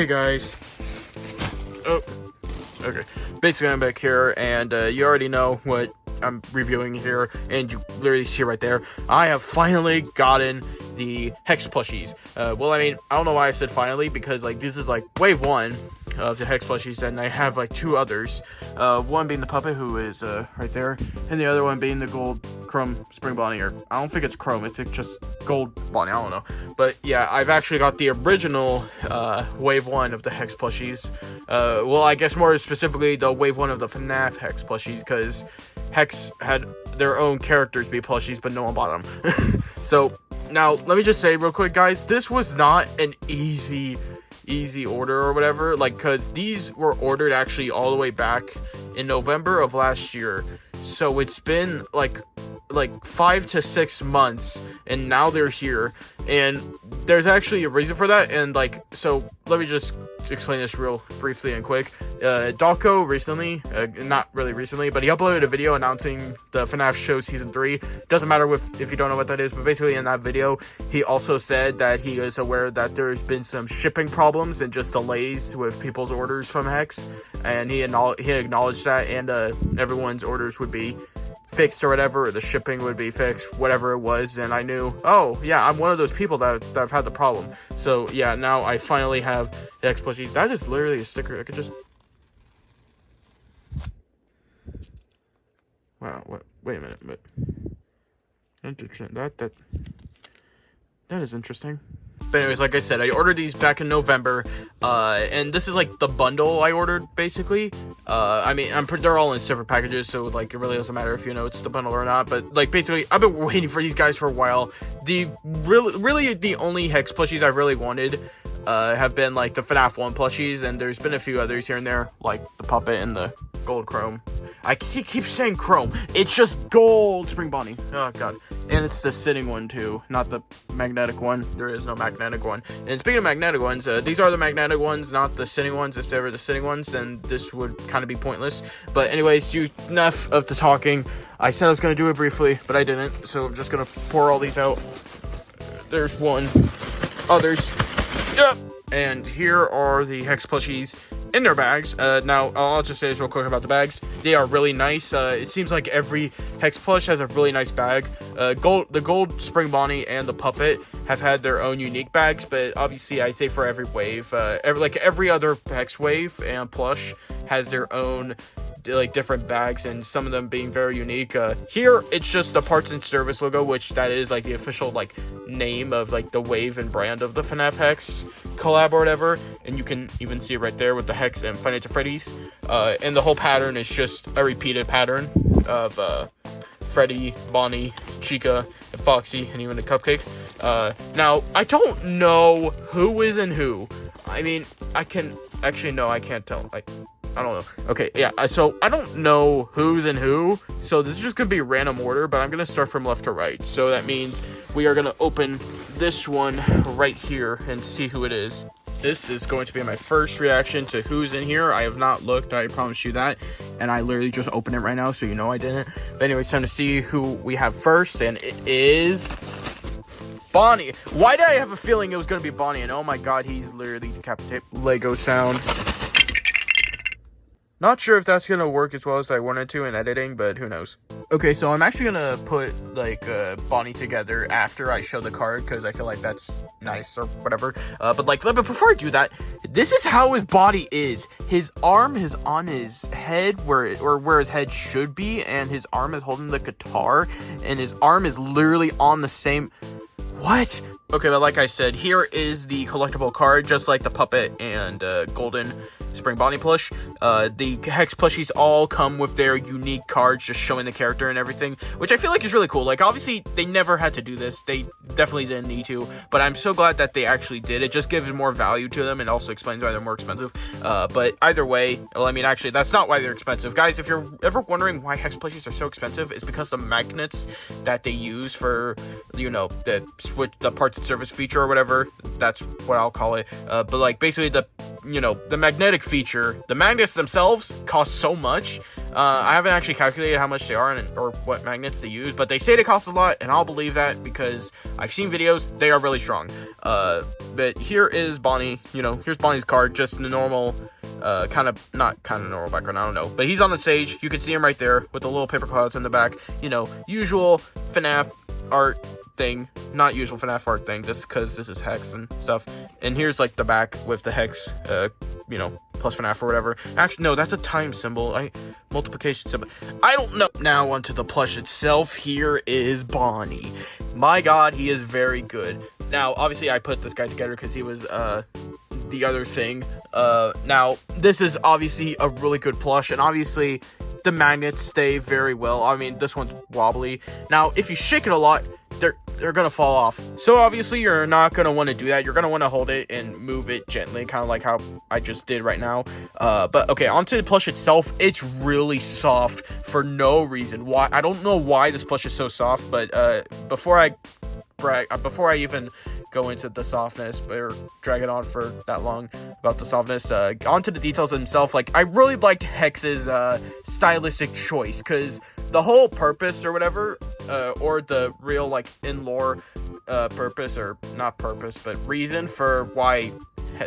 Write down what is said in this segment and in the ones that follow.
Hey guys. Oh, okay. Basically, I'm back here, and you already know what I'm reviewing here, and you literally see right there. I have finally gotten the Hex plushies. Well, I mean, I don't know why I said finally, because like this is like wave 1 of the Hex plushies, and I have like 2 others. One being the puppet, who is right there, and the other one being the gold chrome spring bonnie, or I don't think it's chrome, it's just gold bonnie, I don't know. But yeah, I've actually got the original wave 1 of the Hex plushies. Well, I guess more specifically the wave 1 of the FNAF Hex plushies, because Hex had their own characters be plushies, but no one bought them. So now let me just say real quick, guys, this was not an easy order or whatever, like, because these were ordered actually all the way back in November of last year, so it's been like 5 to 6 months, and now they're here, and there's actually a reason for that. And like, so let me just explain this real briefly and quick. Daco recently, not really recently, but he uploaded a video announcing the FNAF show season 3. Doesn't matter if you don't know what that is, but basically in that video he also said that he is aware that there's been some shipping problems and just delays with people's orders from Hex, and he acknowledged that, and everyone's orders would be fixed or whatever, or the shipping would be fixed, whatever it was. And I knew, oh yeah, I'm one of those people that have had the problem. So yeah, now I finally have the Hex plushie. That is literally a sticker. I could just, wow, wait a minute, but interesting, that is interesting. But anyways, like I said, I ordered these back in November, and this is like the bundle I ordered, basically. I mean, they're all in separate packages, so like it really doesn't matter if you know it's the bundle or not. But like, basically, I've been waiting for these guys for a while. The really the only Hex plushies I've really wanted have been like the FNAF 1 plushies, and there's been a few others here and there, like the puppet and the gold chrome. I keep saying chrome. It's just gold spring bonnie. Oh god. And it's the sitting one too, not the magnetic one. There is no magnetic one. And speaking of magnetic ones, these are the magnetic ones, not the sitting ones. If they were the sitting ones, then this would kind of be pointless. But anyways, enough of the talking. I said I was going to do it briefly, but I didn't. So I'm just going to pour all these out. There's one. Others. Yep. And here are the Hex plushies in their bags. Now, I'll just say this real quick about the bags. They are really nice. It seems like every Hex plush has a really nice bag. The gold spring bonnie and the puppet have had their own unique bags, but obviously I say for every wave, every other Hex wave and plush has their own like different bags, and some of them being very unique. Here it's just the parts and service logo, which that is like the official like name of like the wave and brand of the FNAF Hex collab or whatever, and you can even see it right there with the Hex and Find It to Freddy's. And the whole pattern is just a repeated pattern of Freddy, Bonnie, Chica, and Foxy, and even a cupcake. Now I don't know who is in who. I mean, I can't tell. I don't know. Okay, yeah, so I don't know who's in who, so this is just going to be a random order, but I'm going to start from left to right. So that means we are going to open this one right here and see who it is. This is going to be my first reaction to who's in here. I have not looked, I promise you that, and I literally just opened it right now, so you know I didn't. But anyways, time to see who we have first, and it is Bonnie. Why did I have a feeling it was going to be Bonnie? And oh my god, he's literally decapitated. Lego sound. Not sure if that's gonna work as well as I wanted to in editing, but who knows. Okay, so I'm actually gonna put like Bonnie together after I show the card, because I feel like that's nice or whatever. But before I do that, this is how his body is. His arm is on his head where his head should be, and his arm is holding the guitar, and his arm is literally on the same. What? Okay, but like I said, here is the collectible card, just like the puppet and golden spring bonnie plush. The Hex plushies all come with their unique cards, just showing the character and everything, which I feel like is really cool. Like, obviously, they never had to do this. They definitely didn't need to, but I'm so glad that they actually did. It just gives more value to them and also explains why they're more expensive. But either way, well, I mean, actually, that's not why they're expensive. Guys, if you're ever wondering why Hex plushies are so expensive, it's because the magnets that they use for, you know, the parts and service feature or whatever, that's what I'll call it. But like, basically the magnetic feature, the magnets themselves cost so much. I haven't actually calculated how much they are or what magnets they use, but they say they cost a lot, and I'll believe that because I've seen videos. They are really strong. But here is Bonnie. You know, here's Bonnie's card, just the normal, not kind of normal background, I don't know. But he's on the stage. You can see him right there with the little paper clouds in the back. You know, usual FNAF art thing. Not usual FNAF art thing, just because this is Hex and stuff. And here's, like, the back with the Hex, you know, plus FNAF or whatever. Actually, no, that's a time symbol. Multiplication symbol. I don't know. Now onto the plush itself. Here is Bonnie. My god, he is very good. Now, obviously, I put this guy together because he was, the other thing. Now, this is obviously a really good plush, and obviously, the magnets stay very well. I mean, this one's wobbly. Now, if you shake it a lot, they're gonna fall off. So obviously you're not gonna want to do that. You're gonna want to hold it and move it gently, kind of like how I just did right now. But okay, onto the plush itself. It's really soft for no reason. Why? I don't know why this plush is so soft, but before I even go into the softness or drag it on for that long about the softness, onto the details themselves. Like, I really liked Hex's stylistic choice, because the whole purpose or whatever, or the real, like, in lore purpose, or not purpose, but reason for why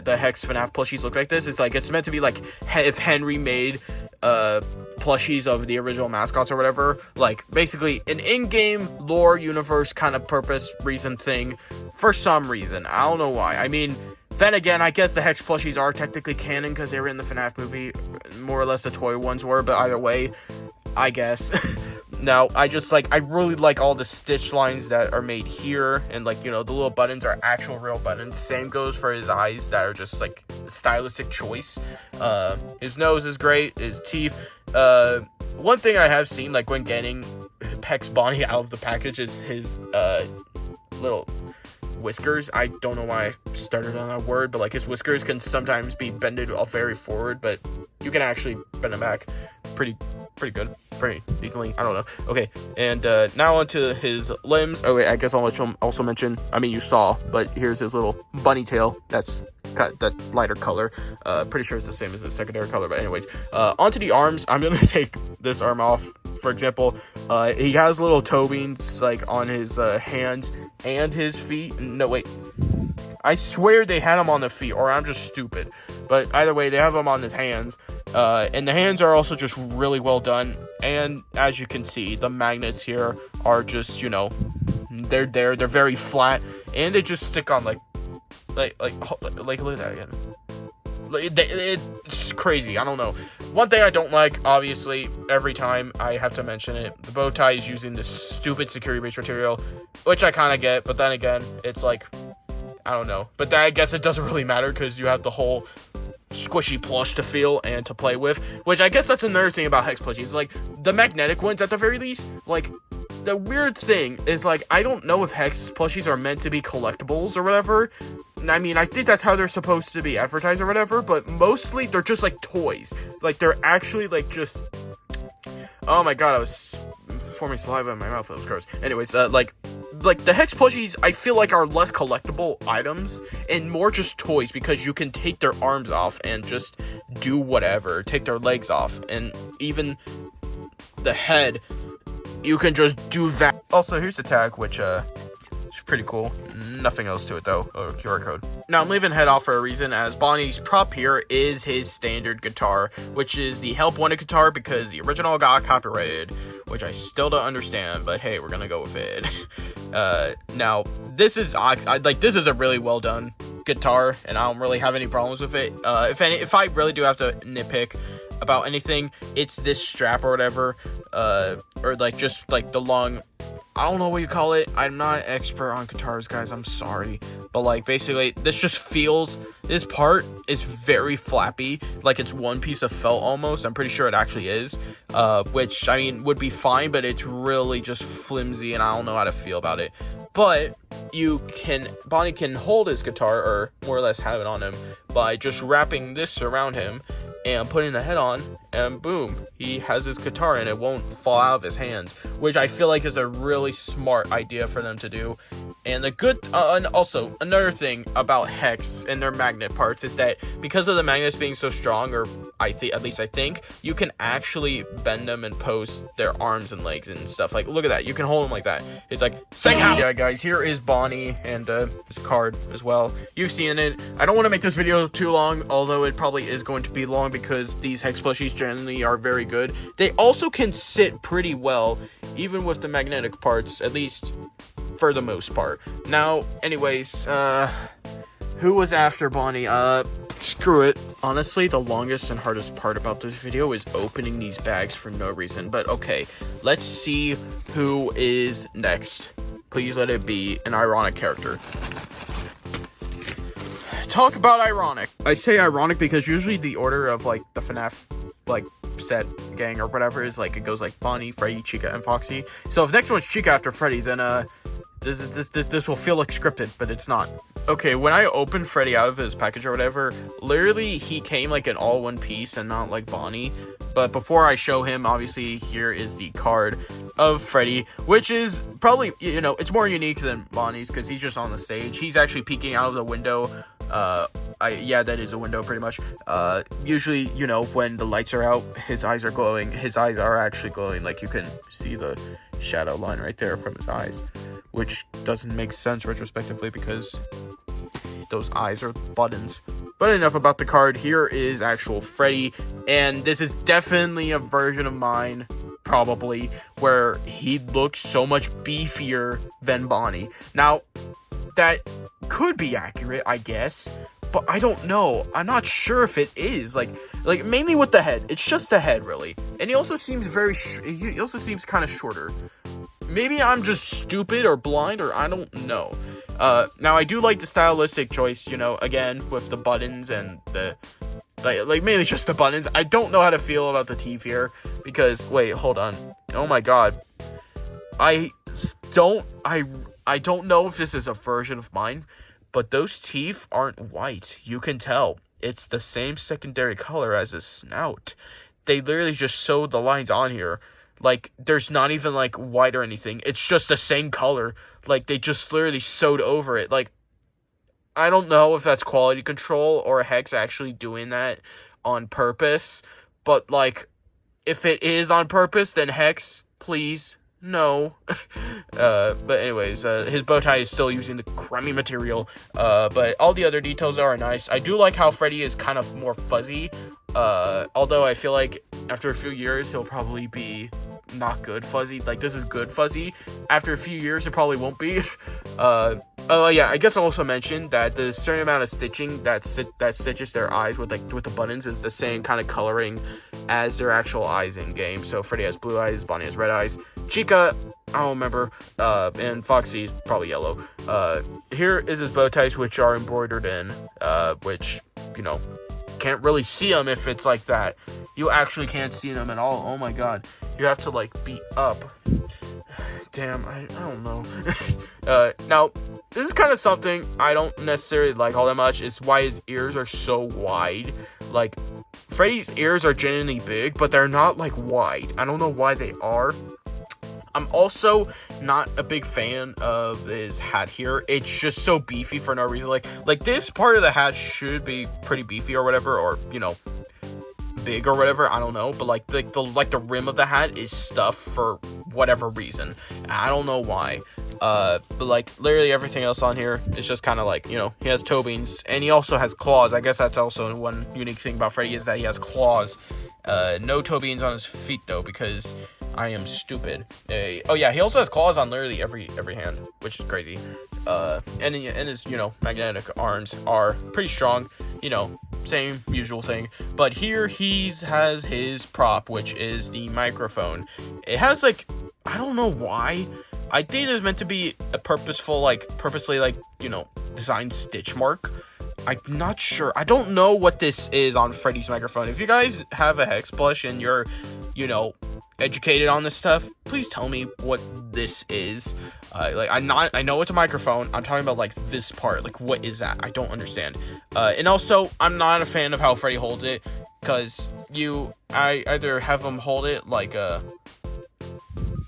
the Hex FNAF plushies look like this is, like, it's meant to be like if Henry made plushies of the original mascots or whatever, like, basically an in-game lore universe kind of purpose reason thing for some reason. I don't know why. I mean, then again, I guess the Hex plushies are technically canon because they were in the FNAF movie, more or less the toy ones were, but either way, I guess. Now, I really like all the stitch lines that are made here, and, like, you know, the little buttons are actual real buttons. Same goes for his eyes that are just, like, stylistic choice. His nose is great, his teeth. One thing I have seen, like, when getting Hex Bonnie out of the package is his, little whiskers. I don't know why I started on that word, but, like, his whiskers can sometimes be bended very forward, but you can actually bend them back pretty good, pretty decently. I don't know. Okay, and now onto his limbs. Oh wait, I guess I'll also mention. I mean, you saw, but here's his little bunny tail. That's got that lighter color. Pretty sure it's the same as the secondary color. But anyways, onto the arms. I'm gonna take this arm off. For example, he has little toe beans, like, on his hands and his feet. No, wait. I swear they had him on the feet, or I'm just stupid. But either way, they have him on his hands. And the hands are also just really well done. And as you can see, the magnets here are just, you know, they're very flat, and they just stick on like look at that again. It's crazy. I don't know. One thing I don't like, obviously, every time I have to mention it, the bow tie is using this stupid security base material, which I kind of get, but then again, it's like, I don't know. But I guess it doesn't really matter because you have the whole squishy plush to feel and to play with, which I guess that's another thing about Hex plushies. Like, the magnetic ones, at the very least, like, the weird thing is, like, I don't know if Hex plushies are meant to be collectibles or whatever. I mean, I think that's how they're supposed to be advertised or whatever, but mostly they're just, like, toys. Like, they're actually, like, just... Oh my god, I was forming saliva in my mouth. That was gross. Anyways, like the Hex plushies, I feel like are less collectible items and more just toys, because you can take their arms off and just do whatever. Take their legs off, and even the head, you can just do that. Also, here's the tag, which is pretty cool. Nothing else to it though, or QR code. Now, I'm leaving head off for a reason, as Bonnie's prop here is his standard guitar, which is the Help Wanted guitar, because the original got copyrighted, which I still don't understand, but hey, we're gonna go with it. Now, this is this is a really well done guitar, and I don't really have any problems with it. If I really do have to nitpick about anything, it's this strap or whatever, or like just like the long, I don't know what you call it. I'm not an expert on guitars, guys. I'm sorry. But, like, basically, this just feels... This part is very flappy. Like, it's one piece of felt almost. I'm pretty sure it actually is. Which, I mean, would be fine, but it's really just flimsy, and I don't know how to feel about it. But Bonnie can hold his guitar, or more or less have it on him, by just wrapping this around him. and putting the head on, and boom, he has his guitar and it won't fall out of his hands, which I feel like is a really smart idea for them to do. And the good, and also another thing about Hex and their magnet parts is that because of the magnets being so strong, or at least I think, you can actually bend them and pose their arms and legs and stuff. Like, look at that, you can hold them like that. It's like, sing out! Yeah, guys, here is Bonnie and his card as well. You've seen it. I don't want to make this video too long, although it probably is going to be long because these Hex plushies generally are very good. They also can sit pretty well, even with the magnetic parts, at least for the most part. Now, anyways, who was after Bonnie? Screw it. Honestly, the longest and hardest part about this video is opening these bags for no reason. But okay, let's see who is next. Please let it be an ironic character. Talk about ironic. I say ironic because usually the order of, like, the FNAF, like, set gang or whatever is, like, it goes, like, Bonnie, Freddy, Chica, and Foxy. So if next one's Chica after Freddy, then, this will feel like scripted, but it's not. Okay, when I opened Freddy out of his package or whatever, literally he came like in all one piece and not like Bonnie. But before I show him, obviously here is the card of Freddy, which is probably, you know, it's more unique than Bonnie's because he's just on the stage. He's actually peeking out of the window. Yeah, that is a window pretty much. Usually, you know, when the lights are out, his eyes are glowing. His eyes are actually glowing. Like, you can see the shadow line right there from his eyes, which doesn't make sense retrospectively because those eyes are buttons. But enough about the card. Here is actual Freddy, and this is definitely a version of mine, probably, where he looks so much beefier than Bonnie. Now, that could be accurate, I guess, but I don't know. I'm not sure if it is. Like mainly with the head. It's just the head, really. And he also seems he also seems kind of shorter. Maybe I'm just stupid or blind, or I don't know. Now I do like the stylistic choice, you know, again, with the buttons and the, like mainly just the buttons. I don't know how to feel about the teeth here, because, wait, hold on. Oh my god. I don't know if this is a version of mine, but those teeth aren't white. You can tell. It's the same secondary color as his snout. They literally just sewed the lines on here. Like, there's not even, like, white or anything. It's just the same color. Like, they just literally sewed over it. Like, I don't know if that's quality control or Hex actually doing that on purpose. But, like, if it is on purpose, then Hex, please, no. But anyways, his bow tie is still using the crummy material. But all the other details are nice. I do like how Freddy is kind of more fuzzy. Although I feel like after a few years, he'll probably be not good fuzzy. Like, this is good fuzzy. After a few years, it probably won't be. Oh yeah, I guess I'll also mention that the certain amount of stitching that stitches their eyes with the buttons is the same kind of coloring as their actual eyes in game. So Freddy has blue eyes, Bonnie has red eyes, Chica, I don't remember, and Foxy is probably yellow. Here is his bow ties, which are embroidered in, which, you know, can't really see them if it's like that. You actually can't see them at all. Oh my god. You have to, like, be up. Damn, I don't know. Now, this is kind of something I don't necessarily like all that much. It's why his ears are so wide. Like, Freddy's ears are genuinely big, but they're not, like, wide. I don't know why they are. I'm also not a big fan of his hat here. It's just so beefy for no reason. Like this part of the hat should be pretty beefy or whatever, or, you know, big or whatever, I don't know, but like the rim of the hat is stuffed for whatever reason. I don't know why. But like literally everything else on here is just kind of like, you know, he has toe beans and he also has claws. I guess that's also one unique thing about Freddy is that he has claws. No toe beans on his feet though, because I am stupid. Oh yeah, he also has claws on literally every hand, which is crazy. And his, you know, magnetic arms are pretty strong, you know, same usual thing. But here he has his prop, which is the microphone. It has, like, I don't know why. I think there's meant to be a purposely, like, you know, designed stitch mark. I'm not sure. I don't know what this is on Freddy's microphone. If you guys have a Hex plush and you're, you know, educated on this stuff, please tell me what this is. I know it's a microphone. I'm talking about, like, this part. Like, what is that? I don't understand. And also, I'm not a fan of how Freddy holds it. because I either have him hold it like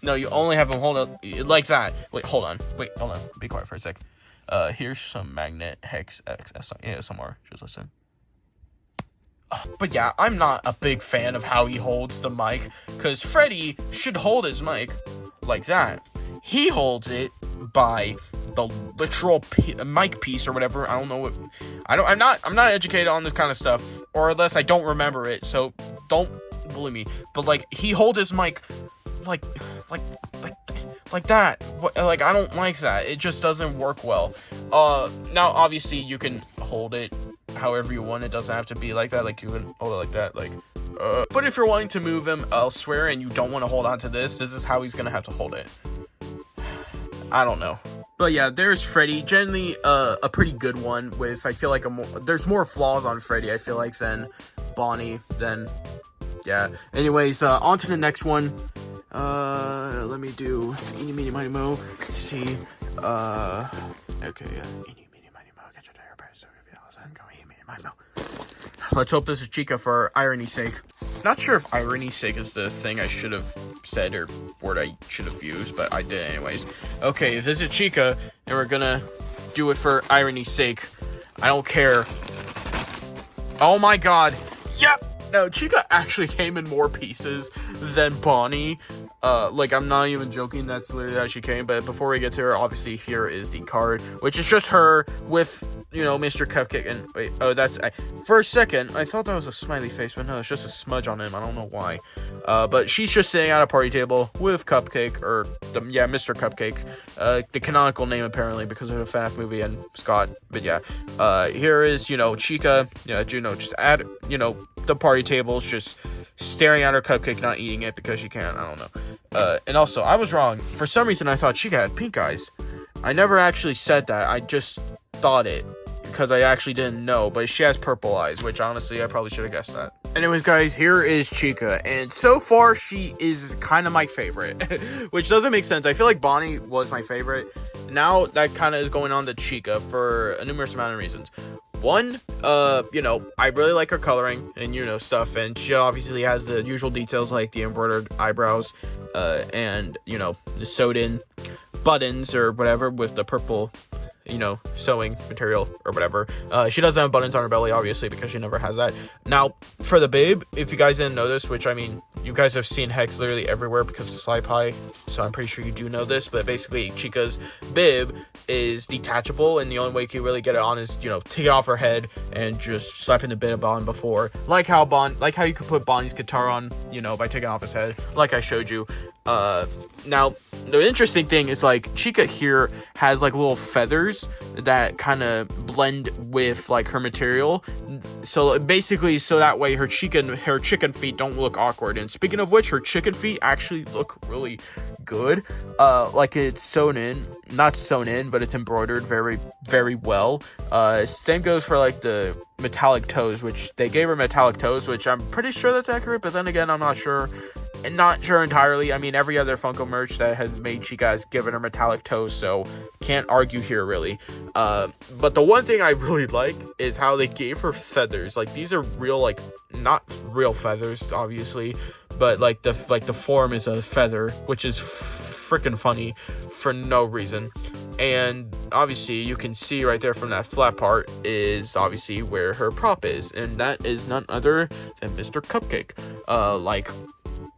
no, you only have him hold it like that. Wait, hold on, be quiet for a sec. Here's some magnet hex X ASMR. Just listen. But yeah, I'm not a big fan of how he holds the mic, because Freddy should hold his mic like that. He holds it by the literal mic piece or whatever. I don't know what. I'm not educated on this kind of stuff, or unless I don't remember it. So don't bully me. But like, he holds his mic like that. Like, I don't like that. It just doesn't work well. Now obviously you can hold it however you want. It doesn't have to be like that. Like, you can hold it like that, like, but if you're wanting to move him elsewhere and you don't want to hold on to this is how he's gonna have to hold it. I don't know. But yeah, there's Freddy. Generally a pretty good one with, I feel like, there's more flaws on Freddy, I feel like, than Bonnie. Yeah. Anyways, on to the next one. Let me do eeny, meeny, miny, mo. Let's see. Okay, eeny, meeny, miny, mo. Get your therapist. Go eeny, meeny, miny, mo. Let's hope this is Chica for irony's sake. Not sure if irony's sake is the thing I should have said or word I should have used, but I did anyways. Okay, if this is Chica, and we're gonna do it for irony's sake, I don't care. Oh my god. Yep! No, Chica actually came in more pieces than Bonnie. Like, I'm not even joking, that's literally how she came. But before we get to her, obviously here is the card, which is just her with, you know, Mr. Cupcake. And wait, oh, for a second I thought that was a smiley face, but no, it's just a smudge on him. I don't know why. But she's just sitting at a party table with Cupcake, or Mr. Cupcake, the canonical name apparently because of the FNAF movie and Scott. But yeah, here is, you know, Chica, just at, the party tables, just staring at her cupcake, not eating it because she can't. I don't know. And also, I was wrong. For some reason, I thought Chica had pink eyes. I never actually said that. I just thought it because I actually didn't know. But she has purple eyes, which honestly, I probably should have guessed that. Anyways, guys, here is Chica. And so far, she is kind of my favorite, which doesn't make sense. I feel like Bonnie was my favorite. Now, that kind of is going on to Chica for a numerous amount of reasons. One, I really like her coloring and, stuff, and she obviously has the usual details like the embroidered eyebrows, and, the sewed-in buttons or whatever with the purple, sewing material or whatever. She doesn't have buttons on her belly, obviously, because she never has that. Now, for the bib, if you guys didn't know this, which, I mean, you guys have seen Hex literally everywhere because of Sly Pie, so I'm pretty sure you do know this, but basically, Chica's bib is detachable, and the only way you can really get it on is, take it off her head and just slapping the bib on before, like how you could put Bonnie's guitar on, by taking off his head, like I showed you. Now, the interesting thing is, like, Chica here has, like, little feathers that kind of blend with, like, her material. So, basically, so that way her chicken feet don't look awkward. And speaking of which, her chicken feet actually look really good. Like, it's sewn in. Not sewn in, but it's embroidered very, very well. Same goes for, like, the metallic toes, which they gave her metallic toes, which I'm pretty sure that's accurate, but then again, I'm not sure. And not sure entirely. I mean, every other Funko merch that has made Chica has given her metallic toes, so can't argue here, really. But the one thing I really like is how they gave her feathers. Like, these are real, like, not real feathers, obviously, but, like, the form is a feather, which is freaking funny for no reason. And obviously, you can see right there from that flat part is obviously where her prop is, and that is none other than Mr. Cupcake. Like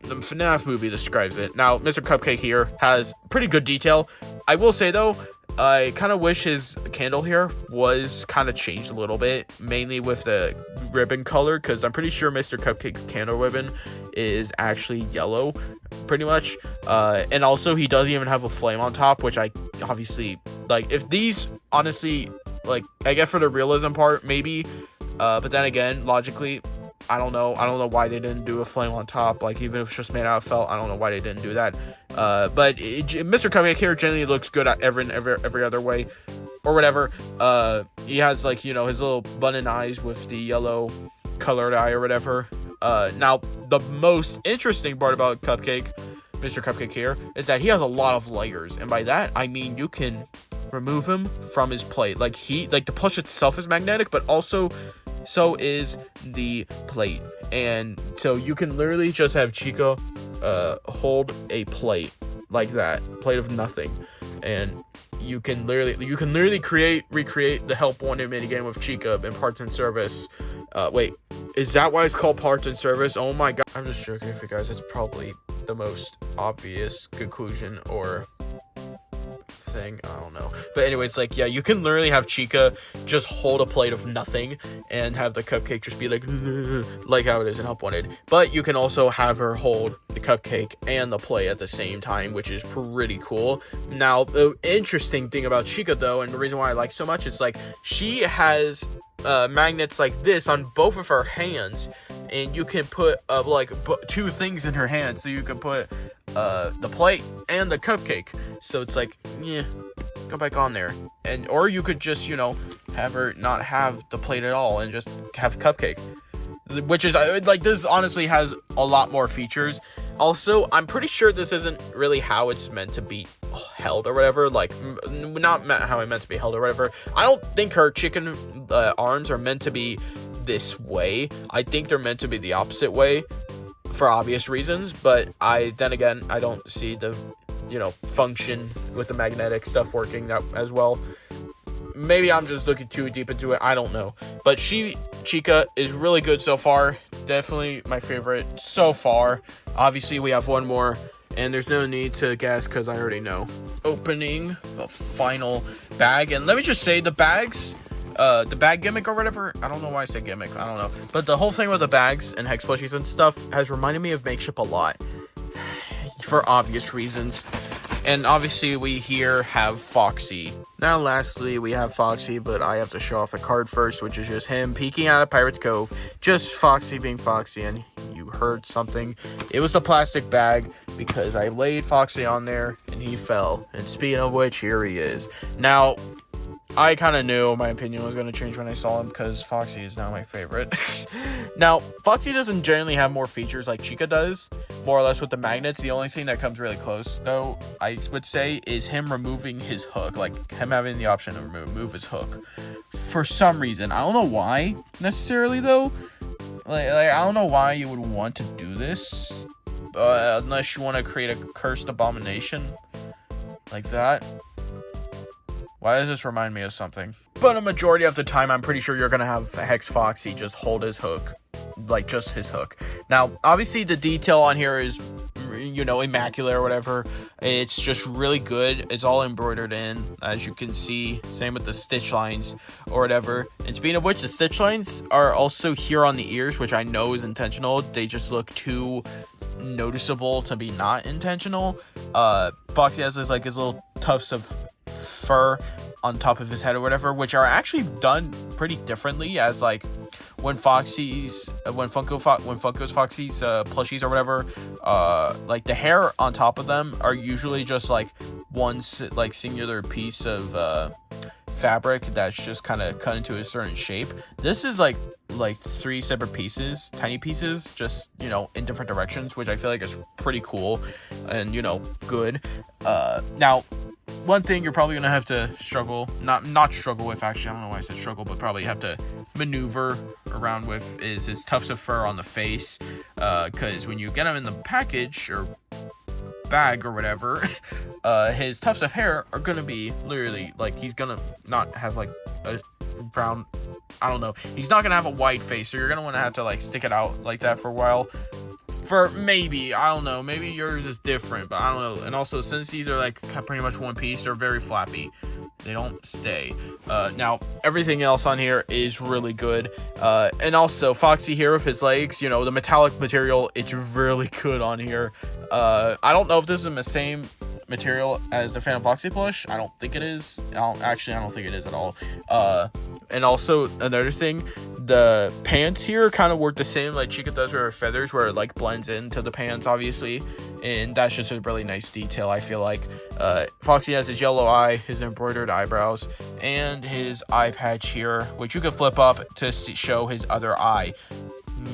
the FNAF movie describes it. Now, Mr. Cupcake here has pretty good detail. I will say, though, I kind of wish his candle here was kind of changed a little bit, mainly with the ribbon color, because I'm pretty sure Mr. Cupcake's candle ribbon is actually yellow, pretty much. And also, he doesn't even have a flame on top, which I obviously, like, if these, honestly, like, I guess for the realism part, maybe, but then again, logically, I don't know why they didn't do a flame on top. Like, even if it's just made out of felt, I don't know why they didn't do that. But Mr. Cupcake here generally looks good at every other way, or whatever. He has, like, his little button eyes with the yellow colored eye or whatever. Now, the most interesting part about Mr. Cupcake here, is that he has a lot of layers, and by that I mean you can remove him from his plate. Like, the plush itself is magnetic, but also so is the plate. And so you can literally just have Chica hold a plate like that, plate of nothing, and you can literally recreate the Help Wanted minigame with Chica in Parts and Service. Wait, is that why it's called Parts and Service? Oh my god, I'm just joking with you guys. It's probably the most obvious conclusion or thing, I don't know, but anyways, like, yeah, you can literally have Chica just hold a plate of nothing and have the cupcake just be like how it is in Help Wanted. But you can also have her hold the cupcake and the plate at the same time, which is pretty cool. Now, the interesting thing about Chica, though, and the reason why I like so much, is like she has magnets like this on both of her hands, and you can put two things in her hand, so you can put the plate and the cupcake. So it's like, yeah, go back on there. And or you could just, have her not have the plate at all and just have cupcake, which is like, this honestly has a lot more features. Also, I'm pretty sure this isn't really how it's meant to be held or whatever, like, not how it meant to be held or whatever. I don't think her chicken arms are meant to be this way. I think they're meant to be the opposite way for obvious reasons, but then again, I don't see the, function with the magnetic stuff working that as well. Maybe I'm just looking too deep into it, I don't know. But Chica is really good so far. Definitely my favorite so far. Obviously, we have one more, and there's no need to guess because I already know. Opening the final bag, and let me just say, the bags, the bag gimmick or whatever, I don't know why I said gimmick, I don't know, but the whole thing with the bags and hex plushies and stuff has reminded me of Makeship a lot, for obvious reasons. And obviously we here have Foxy. Now lastly we have Foxy, but I have to show off a card first, which is just him peeking out of Pirate's Cove, just Foxy being Foxy. And you heard something, it was the plastic bag, because I laid Foxy on there and he fell. And speaking of which, here he is. Now, I kind of knew my opinion was going to change when I saw him, because Foxy is now my favorite. Now, Foxy doesn't generally have more features like Chica does, more or less with the magnets. The only thing that comes really close, though, I would say, is him removing his hook, like him having the option to remove his hook. For some reason, I don't know why necessarily, though. Like I don't know why you would want to do this, unless you want to create a cursed abomination like that. Why does this remind me of something? But a majority of the time, I'm pretty sure you're going to have Hex Foxy just hold his hook. Like, just his hook. Now, obviously, the detail on here is, immaculate or whatever. It's just really good. It's all embroidered in, as you can see. Same with the stitch lines or whatever. And speaking of which, the stitch lines are also here on the ears, which I know is intentional. They just look too noticeable to be not intentional. Foxy has his little tufts of fur on top of his head or whatever, which are actually done pretty differently, as like when Foxy's Foxy's plushies or whatever, like the hair on top of them are usually just like one singular piece of fabric that's just kind of cut into a certain shape. This is like three separate pieces, tiny pieces, just in different directions, which I feel like is pretty cool and good. Now, one thing you're probably gonna have to not struggle with, actually, I don't know why I said struggle, but probably have to maneuver around with, is his tufts of fur on the face, because when you get him in the package or bag or whatever, his tufts of hair are gonna be literally like, he's gonna not have like a brown, I don't know, he's not gonna have a white face, so you're gonna want to have to like stick it out like that for a while. For maybe, I don't know, maybe yours is different, but I don't know. And also, since these are like pretty much one piece, they're very flappy. They don't stay. Now, everything else on here is really good. And also, Foxy here with his legs, the metallic material, it's really good on here. I don't know if this is the same material as the Phantom Foxy plush. I don't think it is. I don't think it is at all. And also, another thing, the pants here kind of work the same like Chica does with her feathers, where it like blends into the pants, obviously, and that's just a really nice detail, I feel like. Foxy has his yellow eye, his embroidered eyebrows, and his eye patch here, which you can flip up to show his other eye.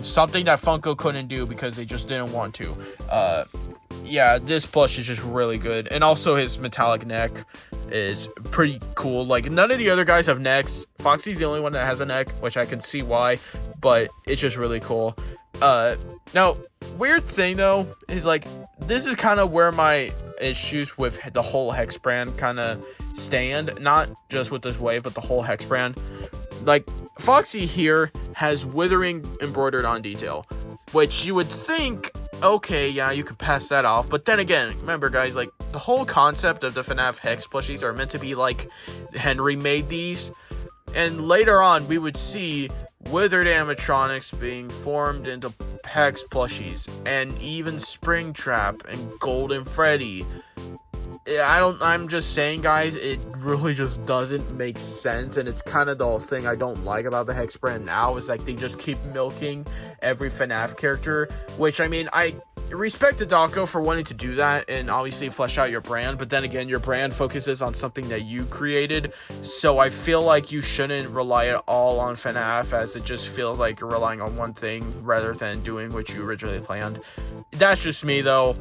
Something that Funko couldn't do because they just didn't want to. Yeah, this plush is just really good. And also his metallic neck. is pretty cool. Like, none of the other guys have necks. Foxy's the only one that has a neck, which I can see why, but it's just really cool. Now, weird thing though is, like, this is kind of where my issues with the whole Hex brand kind of stand, not just with this wave, but the whole Hex brand. Like, Foxy here has withering embroidered on detail, which you would think, okay, yeah, you can pass that off. But then again, remember guys, like, the whole concept of the FNAF Hex plushies are meant to be like Henry made these, and later on we would see withered animatronics being formed into Hex plushies, and even Springtrap and Golden Freddy. I'm just saying, guys, it really just doesn't make sense, and it's kind of the whole thing I don't like about the Hex brand now, is like they just keep milking every FNAF character, which, I mean, I respect Adalco for wanting to do that and obviously flesh out your brand, but then again, your brand focuses on something that you created, so I feel like you shouldn't rely at all on FNAF, as it just feels like you're relying on one thing rather than doing what you originally planned. That's just me, though.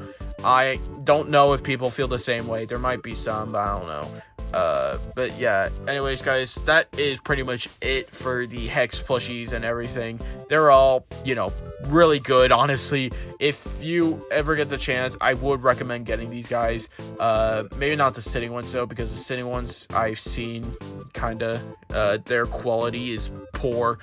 I don't know if people feel the same way. There might be some, but I don't know. But yeah, anyways, guys, that is pretty much it for the Hex plushies and everything. They're all, you know, really good, honestly. If you ever get the chance, I would recommend getting these guys. Maybe not the sitting ones, though, because the sitting ones I've seen kind of, their quality is poor,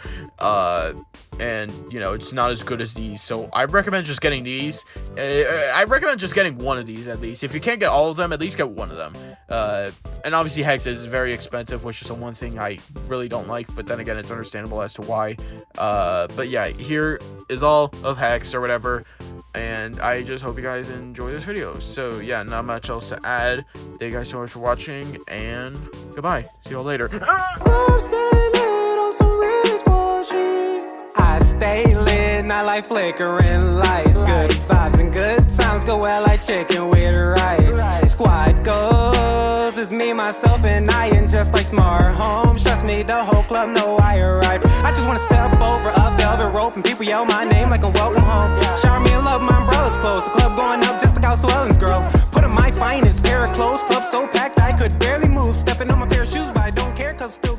and, you know, it's not as good as these, so I recommend just getting these. I recommend just getting one of these, at least. If you can't get all of them, at least get one of them. And obviously Hex is very expensive, which is the one thing I really don't like, but then again, it's understandable as to why. But yeah, here is all of Hex or whatever, and I just hope you guys enjoy this video. So yeah, not much else to add. Thank you guys so much for watching, and goodbye. See you all later. I stay lit, not like flickering lights. Good vibes and good times go well like chicken with rice. Squad goes, it's me, myself, and I, and just like smart homes, trust me, the whole club know I arrived. I just wanna step over a velvet rope and people yell my name like I'm welcome home. Shower me in love, my umbrella's closed. The club going up just like how swellings grow. Put on my finest pair of clothes, club so packed I could barely move. Stepping on my pair of shoes, but I don't care, cause still